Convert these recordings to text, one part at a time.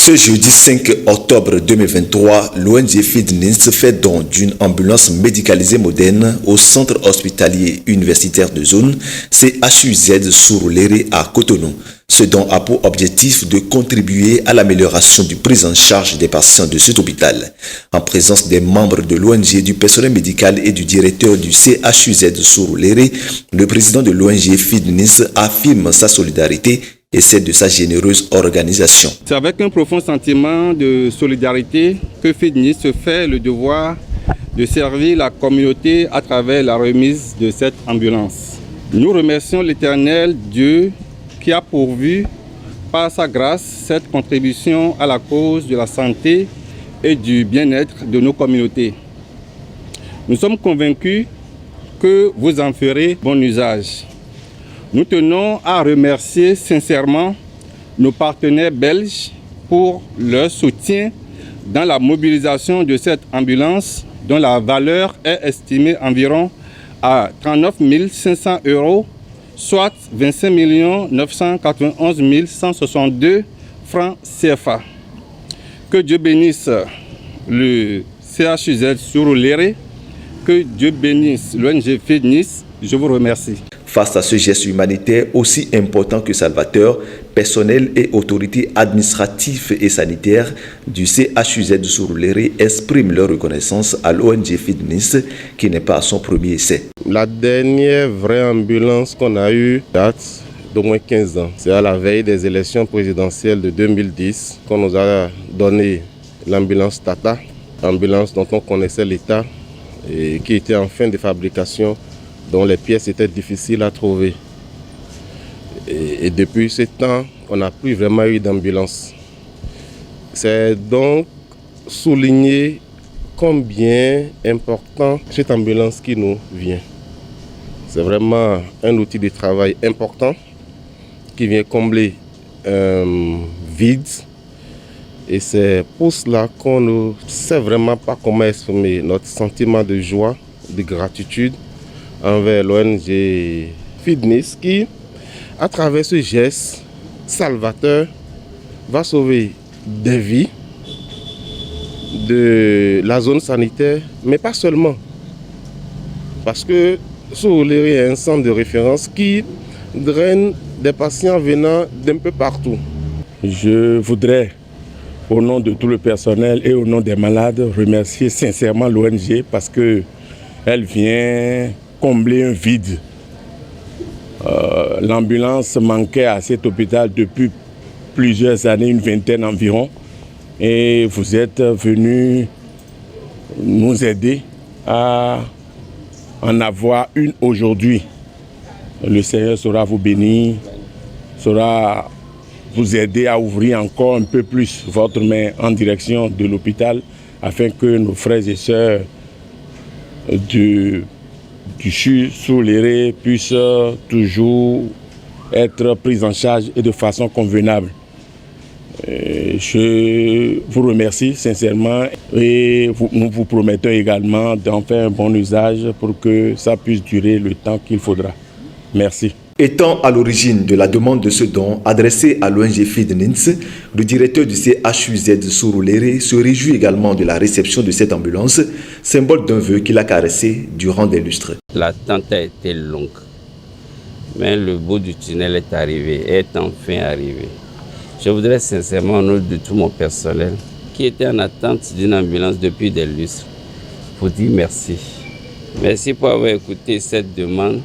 Ce jeudi 5 octobre 2023, l'ONG FEEDNIS fait don d'une ambulance médicalisée moderne au centre hospitalier universitaire de zone CHUZ Surulere à Cotonou. Ce don a pour objectif de contribuer à l'amélioration du prise en charge des patients de cet hôpital. En présence des membres de l'ONG, du personnel médical et du directeur du CHUZ Surulere, le président de l'ONG FEEDNIS affirme sa solidarité et celle de sa généreuse organisation. C'est avec un profond sentiment de solidarité que FEEDNIS se fait le devoir de servir la communauté à travers la remise de cette ambulance. Nous remercions l'Éternel Dieu qui a pourvu par sa grâce cette contribution à la cause de la santé et du bien-être de nos communautés. Nous sommes convaincus que vous en ferez bon usage. Nous tenons à remercier sincèrement nos partenaires belges pour leur soutien dans la mobilisation de cette ambulance dont la valeur est estimée environ à 39 500 €, soit 25 991 162 francs CFA. Que Dieu bénisse le CHUZ Surulere, que Dieu bénisse l'ONG FEEDNIS. Je vous remercie. Face à ce geste humanitaire aussi important que salvateur, personnel et autorités administratives et sanitaires du CHUZ Surulere expriment leur reconnaissance à l'ONG FEEDNIS qui n'est pas à son premier essai. La dernière vraie ambulance qu'on a eue date d'au moins 15 ans. C'est à la veille des élections présidentielles de 2010 qu'on nous a donné l'ambulance Tata, ambulance dont on connaissait l'état et qui était en fin de fabrication, dont les pièces étaient difficiles à trouver. Et depuis ce temps, on n'a plus vraiment eu d'ambulance. C'est donc souligner combien important cette ambulance qui nous vient. C'est vraiment un outil de travail important qui vient combler un vide. Et c'est pour cela qu'on ne sait vraiment pas comment exprimer notre sentiment de joie, de gratitude envers l'ONG FEEDNIS qui, à travers ce geste salvateur, va sauver des vies de la zone sanitaire, mais pas seulement. Parce que Surulere est un centre de référence qui draine des patients venant d'un peu partout. Je voudrais, au nom de tout le personnel et au nom des malades, remercier sincèrement l'ONG parce qu'elle vient combler un vide. L'ambulance manquait à cet hôpital depuis plusieurs années, une vingtaine environ. Et vous êtes venus nous aider à en avoir une aujourd'hui. Le Seigneur saura vous bénir, saura vous aider à ouvrir encore un peu plus votre main en direction de l'hôpital afin que nos frères et sœurs du CHU Surulere puissent toujours être pris en charge et de façon convenable. Je vous remercie sincèrement et nous vous promettons également d'en faire un bon usage pour que ça puisse durer le temps qu'il faudra. Merci. Étant à l'origine de la demande de ce don adressé à l'ONG FEEDNIS, le directeur du CHUZ Surulere se réjouit également de la réception de cette ambulance, symbole d'un vœu qu'il a caressé durant des lustres. L'attente a été longue, mais le bout du tunnel est arrivé, est enfin arrivé. Je voudrais sincèrement, au nom de tout mon personnel, qui était en attente d'une ambulance depuis des lustres, vous dire merci. Merci pour avoir écouté cette demande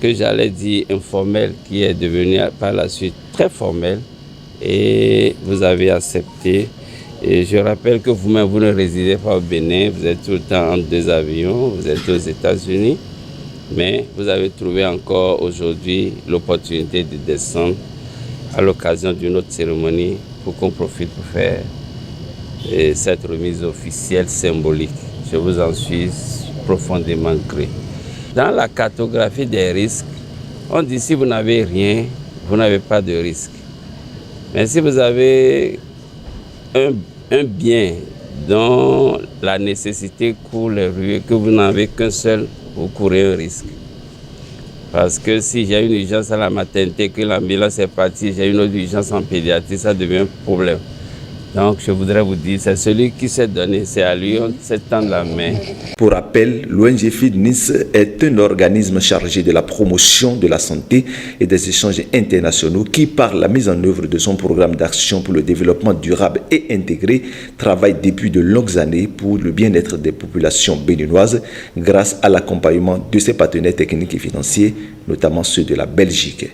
que j'allais dire informelle, qui est devenue par la suite très formelle, et vous avez accepté. Et je rappelle que vous-même, vous ne résidez pas au Bénin, vous êtes tout le temps entre deux avions, vous êtes aux États-Unis, mais vous avez trouvé encore aujourd'hui l'opportunité de descendre à l'occasion d'une autre cérémonie pour qu'on profite pour faire cette remise officielle symbolique. Je vous en suis profondément gré. Dans la cartographie des risques, on dit si vous n'avez rien, vous n'avez pas de risque. Mais si vous avez un bien dont la nécessité court les rues, que vous n'avez qu'un seul, vous courez un risque. Parce que si j'ai une urgence à la maternité, que l'ambulance est partie, j'ai une autre urgence en pédiatrie, ça devient un problème. Donc je voudrais vous dire, c'est celui qui s'est donné, c'est à lui, on s'est tendu la main. Pour rappel, l'ONG FEED Nice est un organisme chargé de la promotion de la santé et des échanges internationaux qui, par la mise en œuvre de son programme d'action pour le développement durable et intégré, travaille depuis de longues années pour le bien-être des populations béninoises grâce à l'accompagnement de ses partenaires techniques et financiers, notamment ceux de la Belgique.